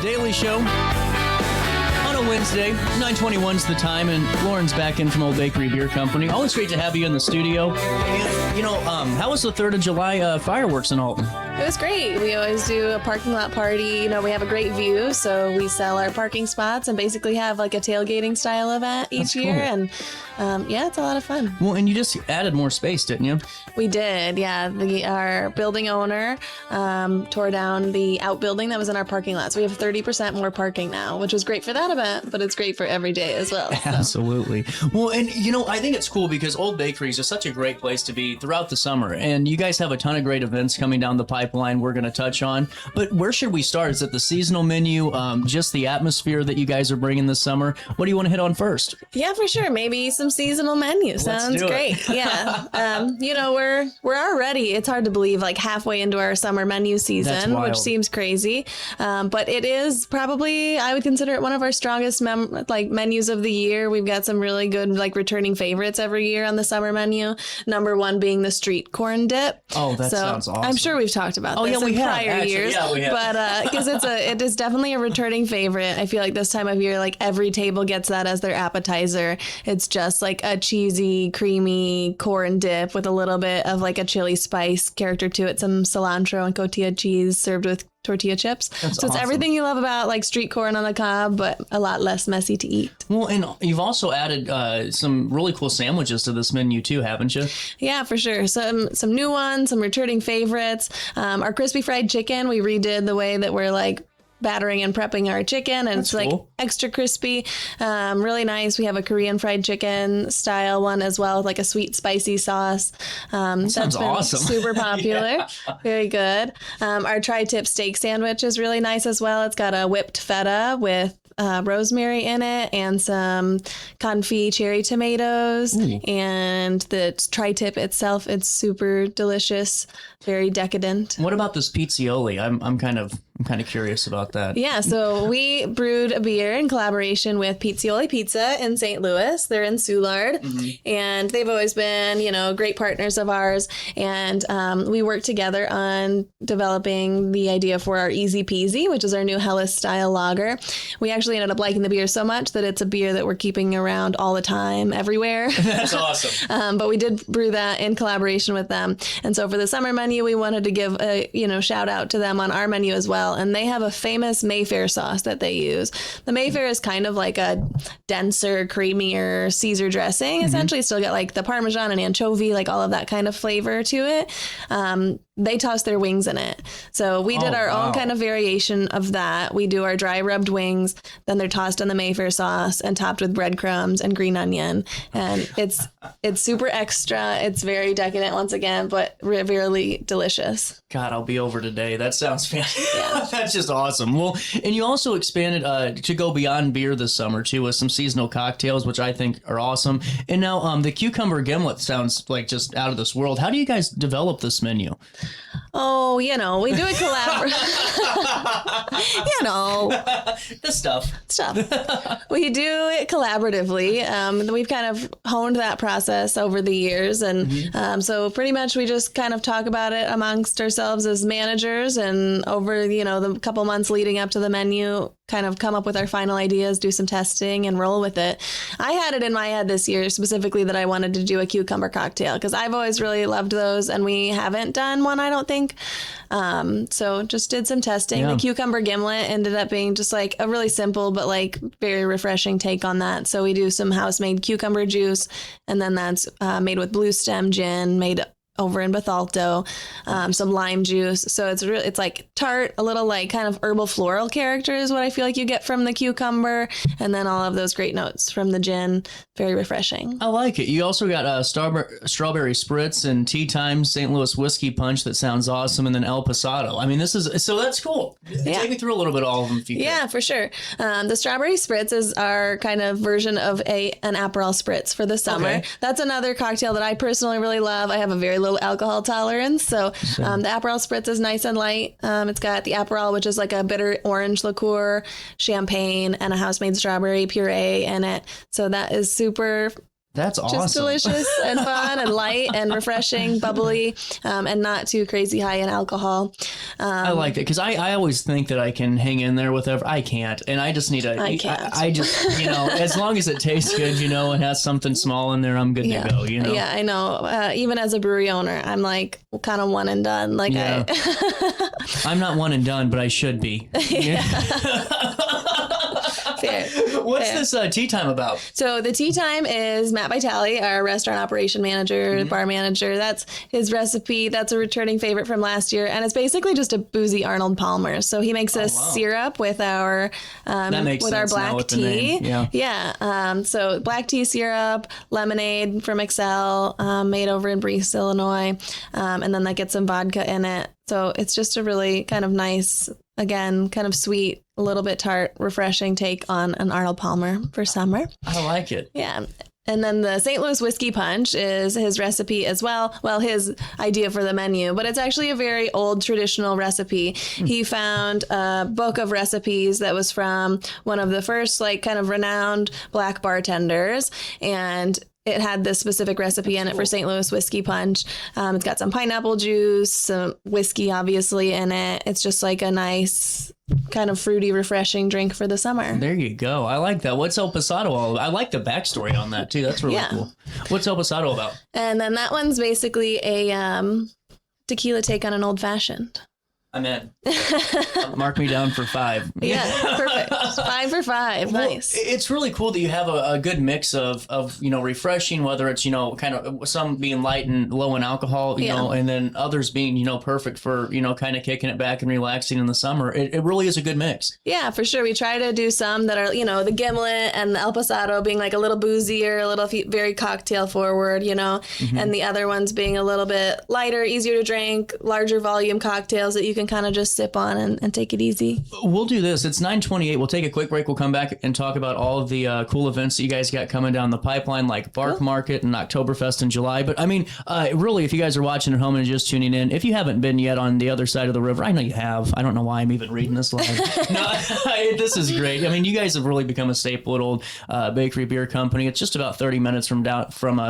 Daily Show on a Wednesday. 9:21's the time, and Lauren's back in from Old Bakery Beer Company. Always great to have you in the studio. And, how was the 3rd of July fireworks in Alton? It was great. We always do a parking lot party. We have a great view, so we sell our parking spots and basically have like a tailgating style event each year. And it's a lot of fun. Well, and you just added more space, didn't you? We did, yeah. Our building owner tore down the outbuilding that was in our parking lot. So we have 30% more parking now, which was great for that event, but it's great for every day as well. So. Absolutely. Well, and I think it's cool because Old Bakeries is such a great place to be throughout the summer. And you guys have a ton of great events coming down the pipeline we're going to touch on. But where should we start? Is it the seasonal menu, just the atmosphere that you guys are bringing this summer? What do you want to hit on first? Yeah, for sure. Maybe some seasonal menu. Sounds great. Yeah. We're already, it's hard to believe, like halfway into our summer menu season, which seems crazy. But it is probably, I would consider it one of our strongest menus of the year. We've got some really good returning favorites every year on the summer menu. Number one being the street corn dip. Oh, that sounds awesome. I'm sure we've talked about this in prior years. Yeah, we have. But because it is definitely a returning favorite. I feel like this time of year, every table gets that as their appetizer. It's just like a cheesy, creamy corn dip with a little bit of a chili spice character to it, some cilantro and cotija cheese served with tortilla chips. It's everything you love about street corn on the cob, but a lot less messy to eat. Well, and you've also added some really cool sandwiches to this menu too, haven't you? Yeah, for sure. Some new ones, some returning favorites. Our crispy fried chicken, we redid the way that we're battering and prepping our chicken, and it's cool. Extra crispy, really nice. We have a Korean fried chicken style one as well, with a sweet spicy sauce. Sounds awesome. Super popular. Very good. Our tri-tip steak sandwich is really nice as well. It's got a whipped feta with rosemary in it and some confit cherry tomatoes. Ooh. And the tri-tip itself, it's super delicious, very decadent. What about this pizzioli? I'm kind of curious about that. Yeah, so we brewed a beer in collaboration with Pizzioli Pizza in St. Louis. They're in Soulard, and they've always been, great partners of ours. And we worked together on developing the idea for our Easy Peasy, which is our new Helles style lager. We actually ended up liking the beer so much that it's a beer that we're keeping around all the time, everywhere. That's awesome. But we did brew that in collaboration with them. And so for the summer menu, we wanted to give a, shout out to them on our menu as well. And they have a famous Mayfair sauce that they use. The Mayfair is kind of like a denser, creamier Caesar dressing. Essentially, still got the Parmesan and anchovy, all of that kind of flavor to it. They toss their wings in it. So we did our own kind of variation of that. We do our dry rubbed wings, then they're tossed in the Mayfair sauce and topped with breadcrumbs and green onion. And it's super extra. It's very decadent once again, but really delicious. God, I'll be over today. That sounds fantastic. Yeah. That's just awesome. Well, and you also expanded to go beyond beer this summer too with some seasonal cocktails, which I think are awesome. And now the cucumber gimlet sounds just out of this world. How do you guys develop this menu? Oh, we do it the stuff. We do it collaboratively. We've kind of honed that process over the years. And so pretty much we just kind of talk about it amongst ourselves as managers, and over, the couple months leading up to the menu, kind of come up with our final ideas, do some testing, and roll with it. I had it in my head this year specifically that I wanted to do a cucumber cocktail because I've always really loved those, and we haven't done one, I don't think. So just did some testing. Yeah. The cucumber gimlet ended up being just a really simple but very refreshing take on that. So we do some house-made cucumber juice, and then that's made with blue stem gin, made over in Bethalto, some lime juice. So it's tart, a little kind of herbal floral character is what I feel you get from the cucumber. And then all of those great notes from the gin. Very refreshing. I like it. You also got strawberry spritz and Tea Time St. Louis whiskey punch. That sounds awesome. And then El Pasado. I mean, so that's cool. Yeah. Take me through a little bit of all of them if you can. Yeah, for sure. The strawberry spritz is our kind of version of an Aperol spritz for the summer. Okay. That's another cocktail that I personally really love. I have a very low alcohol tolerance. So the Aperol spritz is nice and light. It's got the Aperol, which is a bitter orange liqueur, champagne, and a house-made strawberry puree in it. So that is super That's awesome. Just delicious and fun and light and refreshing, bubbly, and not too crazy high in alcohol. I like it because I always think that I can hang in there with I can't, and I just need I can't. I just, as long as it tastes good, and has something small in there, I'm good to go. Yeah, I know. Even as a brewery owner, I'm like kind of one and done. Like I'm not one and done, but I should be. Fair. What's this tea time about? So the tea time is Matt Vitale, our restaurant operation manager, bar manager. That's his recipe. That's a returning favorite from last year. And it's basically just a boozy Arnold Palmer. So he makes a syrup with our black tea. So black tea syrup, lemonade from Excel, made over in Breese, Illinois. And then that gets some vodka in it. So it's just a really kind of nice, again, kind of sweet, a little bit tart, refreshing take on an Arnold Palmer for summer. I like it. Yeah. And then the St. Louis Whiskey Punch is his recipe as well. Well, his idea for the menu, but it's actually a very old traditional recipe. He found a book of recipes that was from one of the first kind of renowned black bartenders, and it had this specific recipe in it for St. Louis Whiskey Punch. It's got some pineapple juice, some whiskey, obviously, in it. It's just like a nice kind of fruity, refreshing drink for the summer. There you go. I like that. What's El Pasado all about? I like the backstory on that, too. That's really cool. What's El Pasado about? And then that one's basically a tequila take on an old-fashioned. I'm in. Mark me down for 5. Yeah, perfect. 5 for 5. Well, nice. It's really cool that you have a good mix of refreshing, whether it's, kind of some being light and low in alcohol, you know, and then others being, perfect for, kind of kicking it back and relaxing in the summer. It really is a good mix. Yeah, for sure. We try to do some that are, the Gimlet and the El Pasado being like a little boozier, a little very cocktail forward, and the other ones being a little bit lighter, easier to drink, larger volume cocktails that you can kind of just sip on and take it easy. We'll do this. It's 9:28. We'll take a quick break. We'll come back and talk about all of the cool events that you guys got coming down the pipeline, like Bark Market and Oktoberfest in July. But I mean, really, if you guys are watching at home and just tuning in, if you haven't been yet on the other side of the river, I know you have. I don't know why I'm even reading this live. This is great. I mean, you guys have really become a staple at Old Bakery Beer Company. It's just about 30 minutes from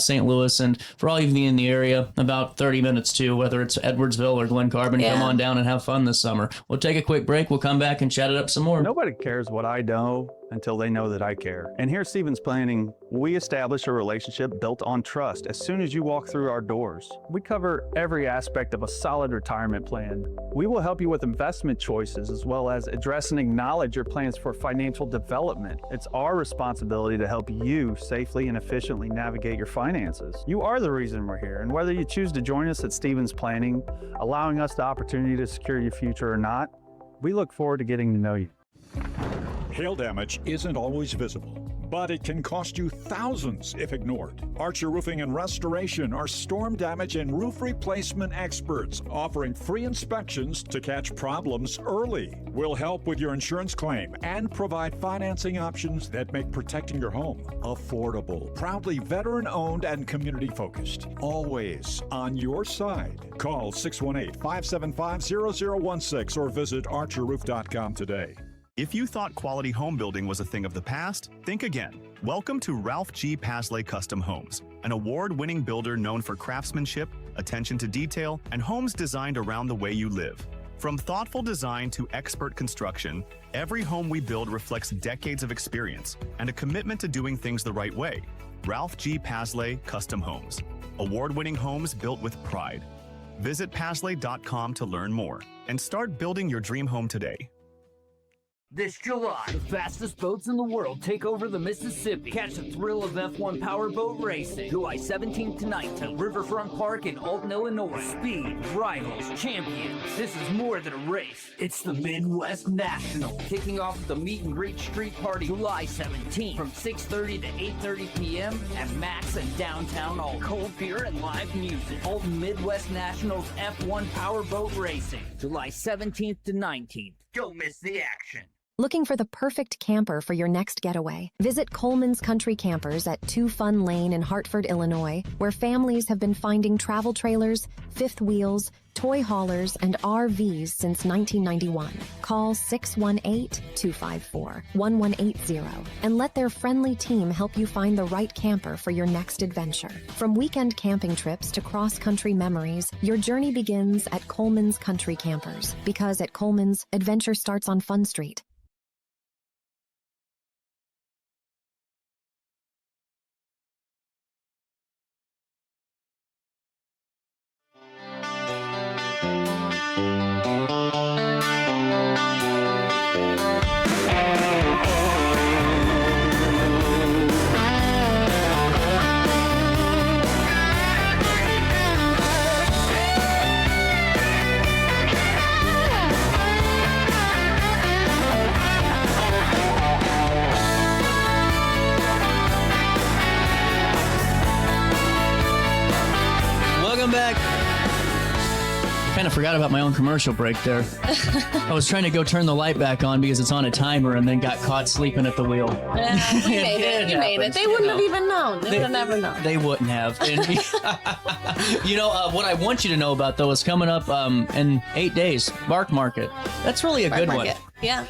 St. Louis, and for all of you in the area, about 30 minutes too, whether it's Edwardsville or Glen Carbon, come on down and have fun this summer. We'll take a quick break. We'll come back and chat it up some more. Nobody cares what I know until they know that I care. And here at Stevens Planning, we establish a relationship built on trust as soon as you walk through our doors. We cover every aspect of a solid retirement plan. We will help you with investment choices as well as address and acknowledge your plans for financial development. It's our responsibility to help you safely and efficiently navigate your finances. You are the reason we're here, and whether you choose to join us at Stevens Planning, allowing us the opportunity to secure your future or not, we look forward to getting to know you. Hail damage isn't always visible, but it can cost you thousands if ignored. Archer Roofing and Restoration are storm damage and roof replacement experts, offering free inspections to catch problems early. We'll help with your insurance claim and provide financing options that make protecting your home affordable. Proudly veteran-owned and community-focused. Always on your side. Call 618-575-0016 or visit archerroof.com today. If you thought quality home building was a thing of the past, think again. Welcome to Ralph G. Pasley Custom Homes, an award-winning builder known for craftsmanship, attention to detail, and homes designed around the way you live. From thoughtful design to expert construction, every home we build reflects decades of experience and a commitment to doing things the right way. Ralph G. Pasley Custom Homes. Award-winning homes built with pride. Visit Pasley.com to learn more and start building your dream home today. This July, the fastest boats in the world take over the Mississippi. Catch the thrill of F1 powerboat racing, July 17th to 19th at Riverfront Park in Alton, Illinois. Speed, rivals, champions. This is more than a race. It's the Midwest National. Kicking off with the Meet and Greet Street Party July 17th from 6:30 to 8:30 p.m. at Max and downtown Alton. Cold beer and live music. Alton Midwest National's F1 powerboat racing, July 17th to 19th. Don't miss the action. Looking for the perfect camper for your next getaway? Visit Coleman's Country Campers at 2 Fun Lane in Hartford, Illinois, where families have been finding travel trailers, fifth wheels, toy haulers, and RVs since 1991. Call 618-254-1180 and let their friendly team help you find the right camper for your next adventure. From weekend camping trips to cross-country memories, your journey begins at Coleman's Country Campers, because at Coleman's, adventure starts on Fun Street. Welcome back. Kind of forgot about my own commercial break there. I was trying to go turn the light back on because it's on a timer and then got caught sleeping at the wheel. You made it. You made it. They wouldn't have even known. They would have never known. They wouldn't have. And, what I want you to know about, though, is coming up in 8 days, Bark Market. That's really a good one. Yeah.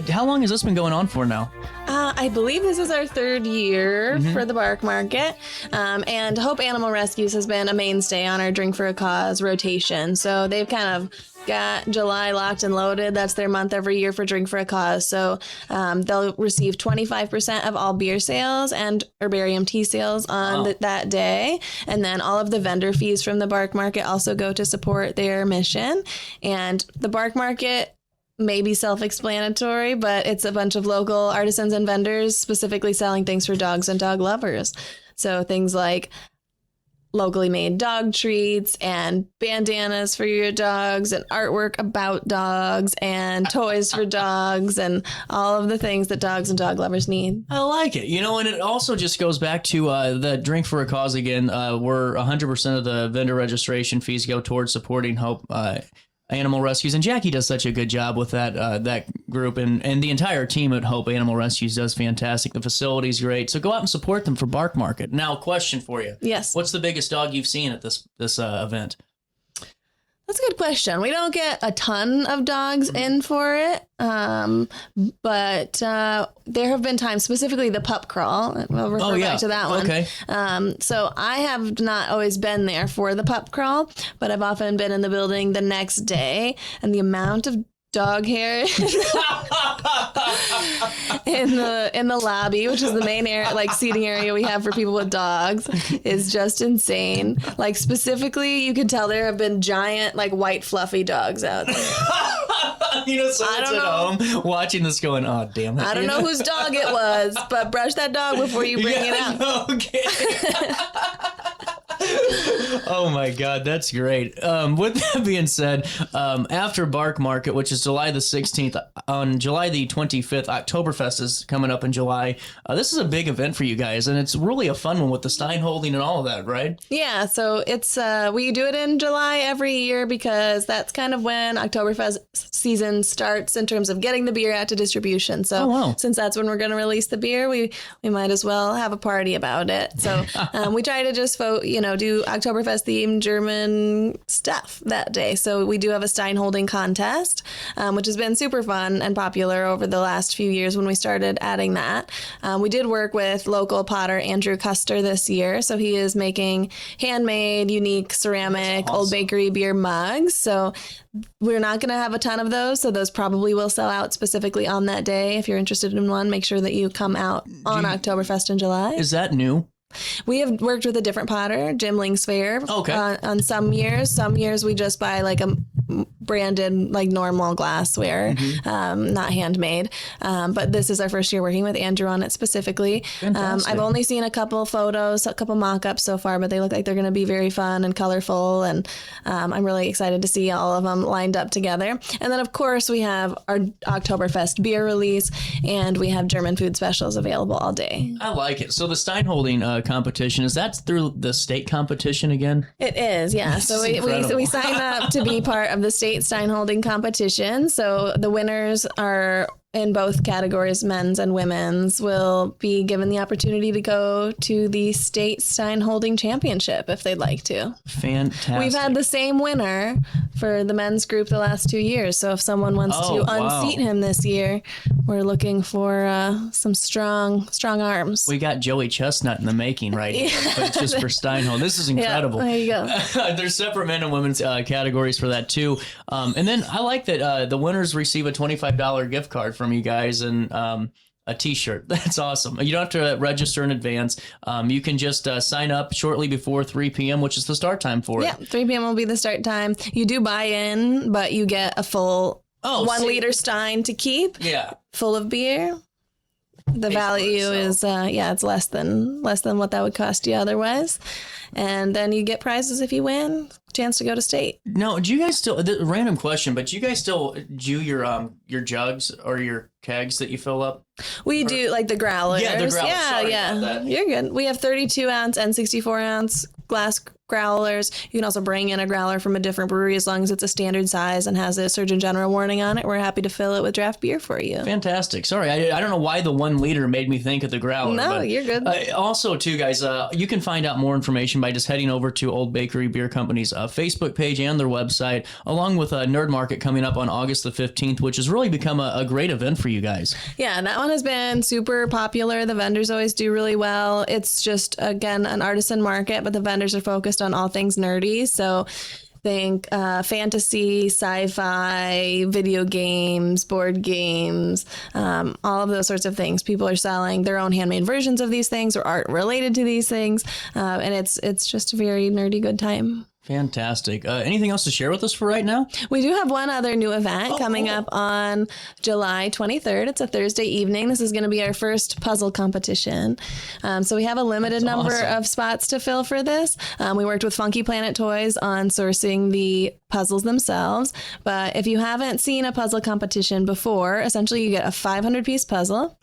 How long has this been going on for now? I believe this is our 3rd year for the Bark Market. And Hope Animal Rescues has been a mainstay on our Drink for a Cause rotation. So they've kind of got July locked and loaded. That's their month every year for Drink for a Cause. So they'll receive 25% of all beer sales and herbarium tea sales on that day. And then all of the vendor fees from the Bark Market also go to support their mission. And the Bark Market may be self-explanatory, but it's a bunch of local artisans and vendors specifically selling things for dogs and dog lovers. So things like locally made dog treats and bandanas for your dogs and artwork about dogs and toys for dogs and all of the things that dogs and dog lovers need. I like it. And it also just goes back to the Drink for a Cause again, where 100% of the vendor registration fees go towards supporting Hope Animal Rescues, and Jackie does such a good job with that group, and the entire team at Hope Animal Rescues does fantastic. The facility's great, so go out and support them for Bark Market. Now, a question for you. Yes. What's the biggest dog you've seen at this event? That's a good question. We don't get a ton of dogs in for it, but there have been times, specifically the pup crawl. We'll refer back to that one. Okay. So I have not always been there for the pup crawl, but I've often been in the building the next day, and the amount of dog hair in the lobby, which is the main area, like seating area we have for people with dogs, is just insane. Like specifically, you can tell there have been giant, like white fluffy dogs out there. Someone's at home watching this going, oh, damn it. I don't know whose dog it was, but brush that dog before you bring it out. Okay. Oh my God, that's great. With that being said, after Bark Market, which is July the 16th, on July the 25th, Oktoberfest is coming up in July. This is a big event for you guys, and it's really a fun one with the Stein holding and all of that, right? Yeah, so it's we do it in July every year because that's kind of when Oktoberfest season starts in terms of getting the beer out to distribution. So since that's when we're going to release the beer, we might as well have a party about it. So we try to just do Oktoberfest themed German stuff that day. So we do have a Stein holding contest, which has been super fun and popular over the last few years when we started adding that. We did work with local potter Andrew Custer this year. So he is making handmade, unique ceramic Old Bakery beer mugs. So we're not going to have a ton of those. So those probably will sell out specifically on that day. If you're interested in one, make sure that you come out on Oktoberfest in July. Is that new? We have worked with a different potter, Jim Lingsfair, on some years. Some years we just buy like a branded, like normal glassware, not handmade. But this is our first year working with Andrew on it specifically. I've only seen a couple photos, a couple mock-ups so far, but they look like they're going to be very fun and colorful. And I'm really excited to see all of them lined up together. And then, of course, we have our Oktoberfest beer release, and we have German food specials available all day. I like it. So the Stein holding competition, is that through the state competition again? It is, yeah. So we sign up to be part of the state Stein holding competition. So the winners are in both categories, men's and women's, will be given the opportunity to go to the state Stein Holding Championship if they'd like to. Fantastic. We've had the same winner for the men's group the last 2 years. So if someone wants to unseat him this year, we're looking for some strong arms. We got Joey Chestnut in the making right here, but it's just for Steinhold. This is incredible. Yeah, there you go. There's separate men and women's categories for that too. And then I like that the winners receive a $25 gift card from you guys and a t-shirt. That's awesome. You don't have to register in advance. You can just sign up shortly before 3 p.m., which is the start time for it. Yeah, 3 p.m. will be the start time. You do buy in, but you get a full 1 liter Stein to keep. Yeah. Full of beer. The value is it's less than what that would cost you otherwise. And then you get prizes if you win. Chance to go to state. No, do you guys still, random question, but do you guys still do your jugs or your kegs that you fill up? We do, like the growlers. Yeah, the growlers. Sorry Yeah. about that. You're good. We have 32 ounce and 64 ounce glass growlers. You can also bring in a growler from a different brewery as long as it's a standard size and has a Surgeon General warning on it. We're happy to fill it with draft beer for you. Fantastic. Sorry, I don't know why the 1 liter made me think of the growler. No, but, you're good. Also, too, guys, you can find out more information by just heading over to Old Bakery Beer Company's Facebook page and their website, along with Nerd Market coming up on August the 15th, which has really become a great event for you guys. Yeah, that one has been super popular. The vendors always do really well. It's just, again, an artisan market, but the vendors are focused on all things nerdy. So think fantasy, sci-fi, video games, board games, all of those sorts of things. People are selling their own handmade versions of these things or art related to these things. And it's just a very nerdy good time. Fantastic. Anything else to share with us for right now? We do have one other new event coming up on July 23rd. It's a Thursday evening. This is going to be our first puzzle competition. So we have a limited number of spots to fill for this. We worked with Funky Planet Toys on sourcing the puzzles themselves. But if you haven't seen a puzzle competition before, essentially you get a 500-piece puzzle.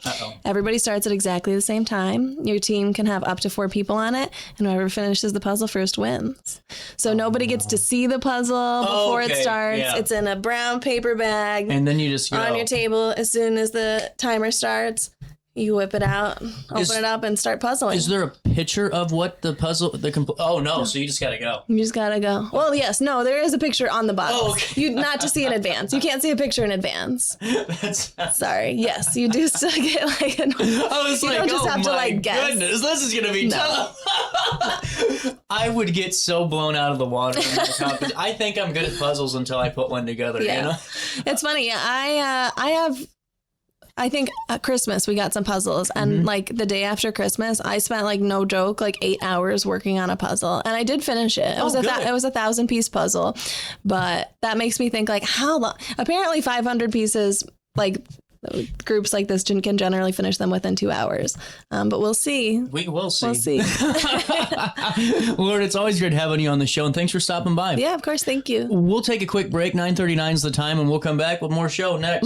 Everybody starts at exactly the same time. Your team can have up to 4 people on it, and whoever finishes the puzzle first wins. So nobody gets to see the puzzle before it starts. Yeah. It's in a brown paper bag. And then you just go on your table as soon as the timer starts. You whip it out, open it up, and start puzzling. Is there a picture of what the puzzle, oh no, so you just gotta go. You just gotta go. Well, yes, no, there is a picture on the box. Oh, okay. Not to see in advance. You can't see a picture in advance. Sorry. Yes, you do still get like an, I was you like, don't just have to my guess. Goodness, this is gonna be tough. I would get so blown out of the water in that competition. I think I'm good at puzzles until I put one together, you know? It's funny. I think at Christmas we got some puzzles, and like the day after Christmas, I spent like no joke like 8 hours working on a puzzle, and I did finish it. It was it was a 1,000-piece puzzle, but that makes me think like how long? Apparently 500 pieces, like groups like this can generally finish them within 2 hours, but we'll see. We will see. We'll see. Lord, it's always great having you on the show, and thanks for stopping by. Yeah, of course. Thank you. We'll take a quick break. 9:39 is the time, and we'll come back with more show next.